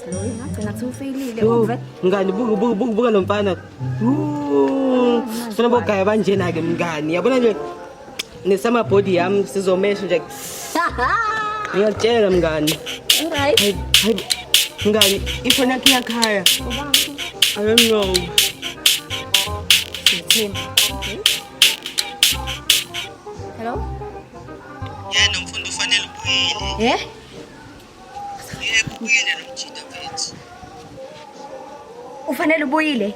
slow yun, ngagcina sufeyilile Yo, uvet. mngani buka lo mfana. Funa bogaya banjena ke mngani. Yabona nje nesama body yami sizomesha nje. Ngiyakutshela mngani. Alright. Hayi mngani ifoni yakhe iyakhaya. I don't know. Sithemba. Hello? Yena umfundi ufanele ubuyele. Yebo ubuyele nomjida mfethu. Ufanele ubuyile.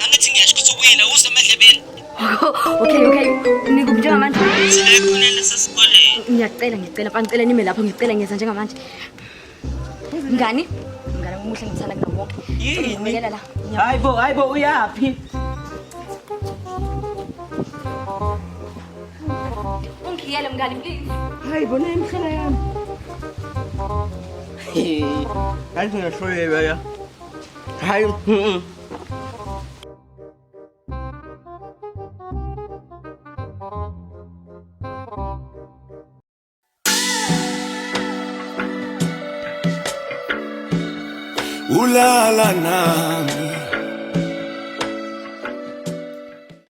Angithi ngiyasho ukuthi ubuyele usemadlebeni. Okay. Nikuphi njengamanje? Sila ikhona lesesikoleni. Ngiyacela mfana ngicela nime lapho ngicela ngiyeza njengamanje. Ngani umuhle ngithanda kunawo wonke. Ngibekela la. Hayibo uyaphi? Ungiyele mngani please. Hayibo nemhlela yami. Hayi ngiyashwela ya. Hayi. Ulala nami